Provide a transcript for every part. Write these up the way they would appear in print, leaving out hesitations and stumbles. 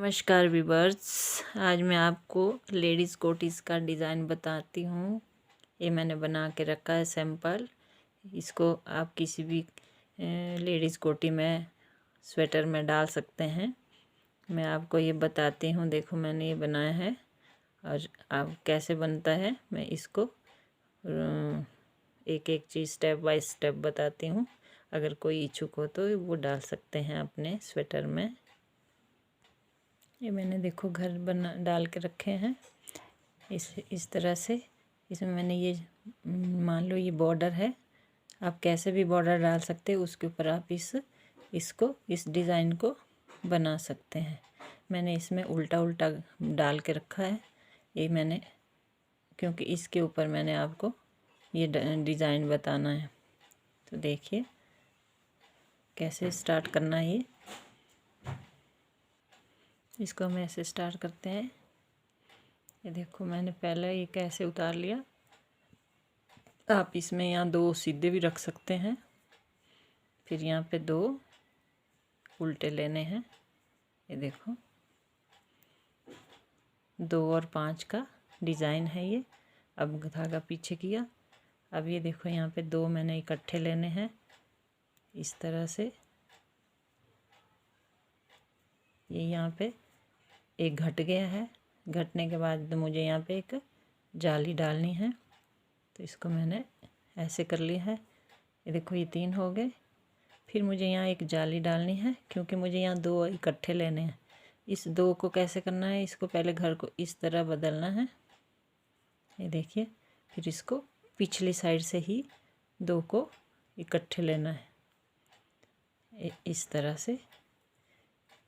नमस्कार व्यूवर्स, आज मैं आपको लेडीज़ कोटीज़ का डिज़ाइन बताती हूँ। ये मैंने बना के रखा है सैंपल। इसको आप किसी भी लेडीज़ कोटी में स्वेटर में डाल सकते हैं। मैं आपको ये बताती हूँ। देखो मैंने ये बनाया है और आप कैसे बनता है मैं इसको एक एक चीज़ स्टेप बाय स्टेप बताती हूँ। अगर कोई इच्छुक हो तो वो डाल सकते हैं अपने स्वेटर में। ये मैंने देखो घर बना डाल के रखे हैं इस तरह से। इसमें मैंने ये मान लो ये बॉर्डर है, आप कैसे भी बॉर्डर डाल सकते हो। उसके ऊपर आप इस डिज़ाइन को बना सकते हैं। मैंने इसमें उल्टा उल्टा डाल के रखा है ये मैंने, क्योंकि इसके ऊपर मैंने आपको ये डिज़ाइन बताना है। तो देखिए कैसे स्टार्ट करना है। इसको हम ऐसे स्टार्ट करते हैं। ये देखो मैंने पहले ये कैसे उतार लिया। आप इसमें यहाँ दो सीधे भी रख सकते हैं, फिर यहाँ पे दो उल्टे लेने हैं। ये देखो 2 और 5 का डिज़ाइन है ये। अब धागा पीछे किया। अब ये देखो यहाँ पे 2 मैंने इकट्ठे लेने हैं इस तरह से। ये यहाँ पे एक घट गया है, घटने के बाद मुझे यहाँ पे एक जाली डालनी है। तो इसको मैंने ऐसे कर लिया है। ये देखो ये 3 हो गए। फिर मुझे यहाँ एक जाली डालनी है, क्योंकि मुझे यहाँ 2 इकट्ठे लेने हैं। इस 2 को कैसे करना है, इसको पहले घर को इस तरह बदलना है। ये देखिए, फिर इसको पिछली साइड से ही 2 को इकट्ठे लेना है इस तरह से।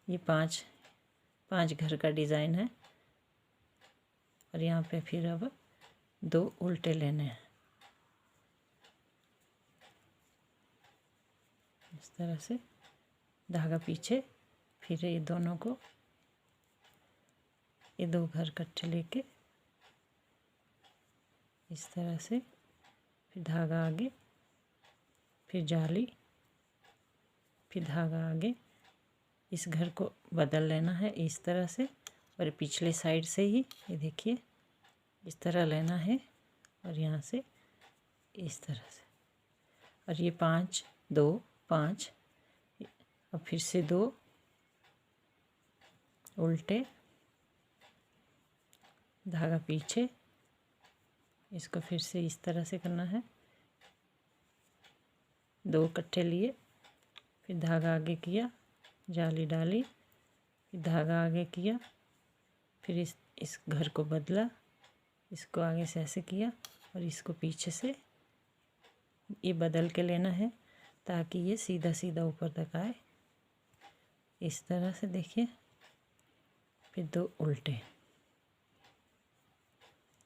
ये 5 घर का डिज़ाइन है। और यहाँ पे फिर अब 2 उल्टे लेने हैं इस तरह से। धागा पीछे, फिर ये दोनों को ये 2 घर इकट्ठे लेके इस तरह से, फिर धागा आगे, फिर जाली, फिर धागा आगे। इस घर को बदल लेना है इस तरह से, और पिछले साइड से ही ये देखिए इस तरह लेना है, और यहाँ से इस तरह से। और ये 5 2 5, अब फिर से 2 उल्टे, धागा पीछे, इसको फिर से इस तरह से करना है। 2 इकट्ठे लिए, फिर धागा आगे किया, जाली डाली, फिर धागा आगे किया, फिर इस घर को बदला, इसको आगे से ऐसे किया, और इसको पीछे से ये बदल के लेना है ताकि ये सीधा सीधा ऊपर तक आए इस तरह से। देखिए फिर 2 उल्टे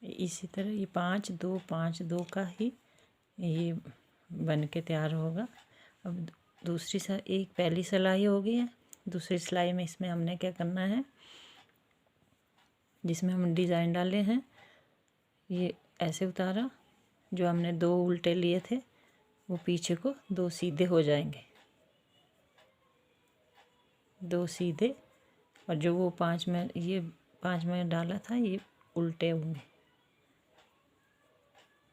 इसी तरह। ये 5 2 5 2 का ही ये बन के तैयार होगा। अब दूसरी एक पहली सिलाई हो गई है। दूसरी सिलाई में इसमें हमने क्या करना है, जिसमें हम डिज़ाइन डाले हैं, ये ऐसे उतारा। जो हमने 2 उल्टे लिए थे वो पीछे को 2 सीधे हो जाएंगे, 2 सीधे। और जो वो 5 में डाला था ये उल्टे होंगे।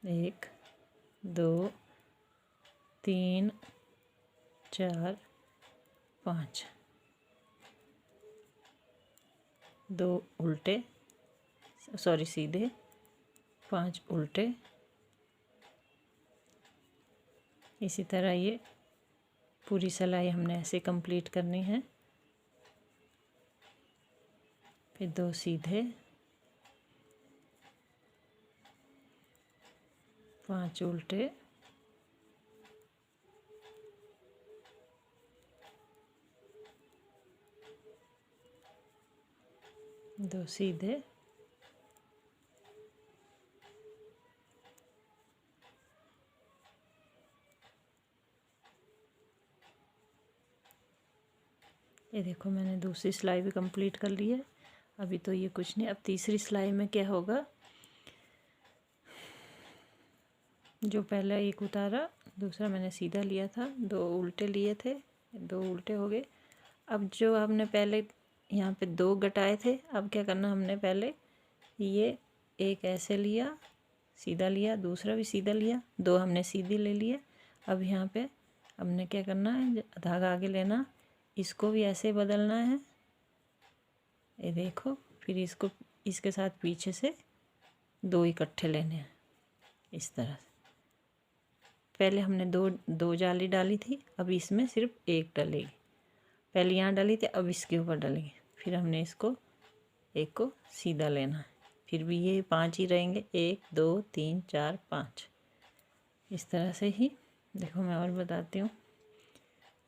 1 2 3 4 5, 2 उल्टे, सॉरी सीधे, 5 उल्टे। इसी तरह ये पूरी सिलाई हमने ऐसे कंप्लीट करनी है। फिर 2 सीधे, 5 उल्टे, 2 सीधे, ये देखो मैंने दूसरी सिलाई भी कंप्लीट कर ली है। अभी तो ये कुछ नहीं। अब तीसरी सिलाई में क्या होगा, जो पहला एक उतारा, दूसरा मैंने सीधा लिया था, 2 उल्टे लिए थे, 2 उल्टे हो गए। अब जो आपने पहले यहाँ पे 2 घटाए थे। अब क्या करना, हमने पहले ये एक ऐसे लिया, सीधा लिया, दूसरा भी सीधा लिया, 2 हमने सीधी ले लिए। अब यहाँ पे हमने क्या करना है, धागा आगे लेना, इसको भी ऐसे बदलना है, ये देखो। फिर इसको इसके साथ पीछे से 2 इकट्ठे लेने हैं इस तरह से। पहले हमने दो जाली डाली थी, अब इसमें सिर्फ एक डलेगी। पहले यहाँ डाली थी, अब इसके ऊपर डलेगी। फिर हमने इसको एक को सीधा लेना है, फिर भी ये 5 ही रहेंगे, 1 2 3 4 5 इस तरह से ही। देखो मैं और बताती हूँ।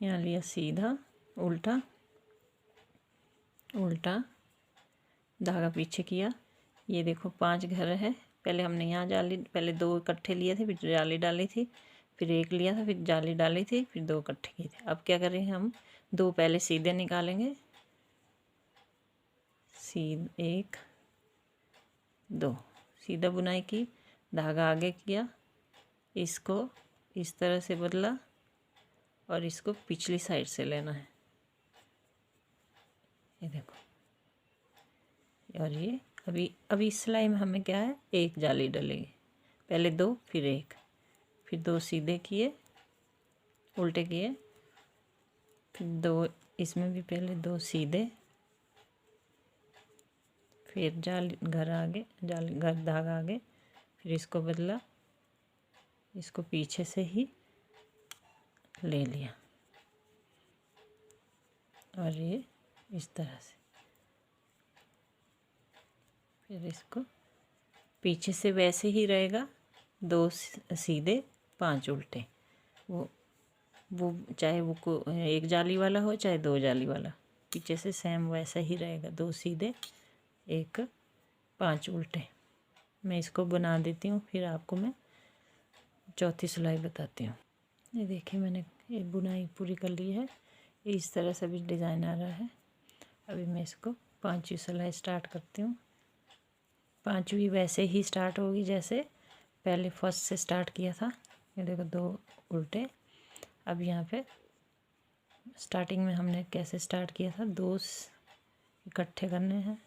यहाँ लिया सीधा, उल्टा उल्टा, धागा पीछे किया, ये देखो 5 घर है। पहले हमने यहाँ जाली, पहले 2 इकट्ठे लिए थे, फिर जाली डाली थी, फिर एक लिया था, फिर जाली डाली थी, फिर 2 इकट्ठे किए थे। अब क्या करेंगे, हम 2 पहले सीधे निकालेंगे, 1 2 सीधा बुनाई की, धागा आगे किया, इसको इस तरह से बदला और इसको पिछली साइड से लेना है, ये देखो। और ये अभी इस सिलाई में हमें क्या है, 1 जाली डलेगी, पहले 2 फिर 1, फिर 2 सीधे किए, उल्टे किए, फिर 2 इसमें भी पहले 2 सीधे, फिर जाली घर आगे, जाली घर धागा आगे, फिर इसको बदला, इसको पीछे से ही ले लिया और ये इस तरह से। फिर इसको पीछे से वैसे ही रहेगा, 2 सीधे 5 उल्टे, वो चाहे वो को 1 जाली वाला हो चाहे 2 जाली वाला, पीछे से सेम वैसा ही रहेगा, 2 सीधे 1 5 उल्टे। मैं इसको बना देती हूँ, फिर आपको मैं चौथी सिलाई बताती हूँ। ये देखिए मैंने ये बुनाई पूरी कर ली है, इस तरह से भी डिज़ाइन आ रहा है। अभी मैं इसको 5वीं सिलाई स्टार्ट करती हूँ। 5वीं वैसे ही स्टार्ट होगी जैसे पहले फर्स्ट से स्टार्ट किया था। ये देखो 2 उल्टे। अब यहाँ पे स्टार्टिंग में हमने कैसे स्टार्ट किया था, 2 इकट्ठे करने हैं,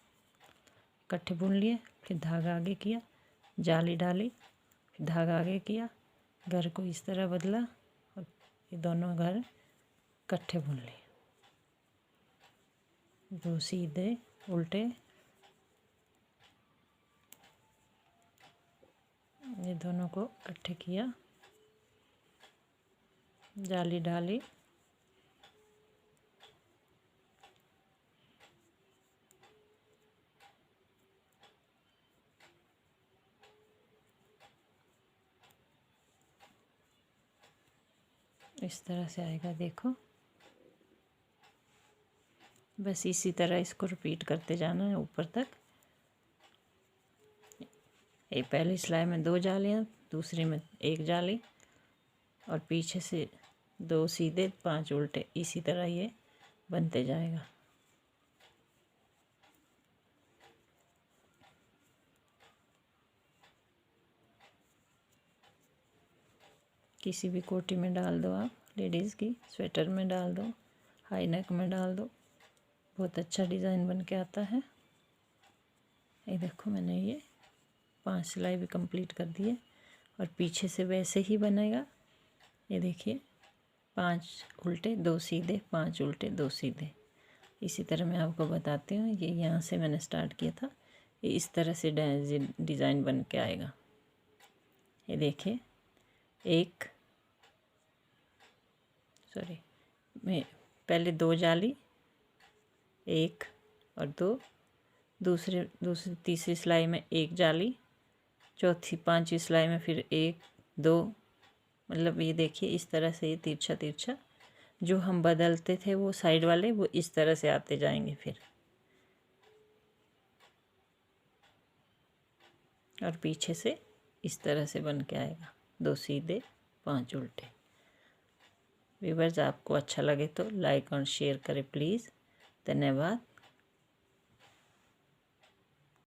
इकट्ठे बुन लिए, फिर धागा आगे किया, जाली डाली, फिर धागा आगे किया, घर को इस तरह बदला और ये दोनों घर इकट्ठे बुन लिए, 2 सीधे उल्टे, ये दोनों को इकट्ठे किया, जाली डाली, इस तरह से आएगा। देखो बस इसी तरह इसको रिपीट करते जाना है ऊपर तक। ये पहली सिलाई में 2 जालियाँ, दूसरी में 1 जाली और पीछे से 2 सीधे 5 उल्टे, इसी तरह ये बनते जाएगा। किसी भी कोटी में डाल दो आप, लेडीज़ की स्वेटर में डाल दो, हाई नेक में डाल दो, बहुत अच्छा डिज़ाइन बन के आता है। ये देखो मैंने ये 5 सिलाई भी कंप्लीट कर दी है और पीछे से वैसे ही बनेगा। ये देखिए 5 उल्टे 2 सीधे, 5 उल्टे 2 सीधे, इसी तरह मैं आपको बताती हूँ। ये यहाँ से मैंने स्टार्ट किया था, ये इस तरह से डिज़ाइन बन के आएगा। ये देखिए मैं पहले 2 जाली, 1 और 2, दूसरी तीसरी सिलाई में 1 जाली, चौथी 5वीं सिलाई में फिर 1 2, मतलब ये देखिए इस तरह से ये तिरछा तिरछा जो हम बदलते थे वो साइड वाले, वो इस तरह से आते जाएंगे फिर, और पीछे से इस तरह से बन के आएगा, 2 सीधे 5 उल्टे। व्यूअर्स आपको अच्छा लगे तो लाइक और शेयर करें प्लीज़। धन्यवाद।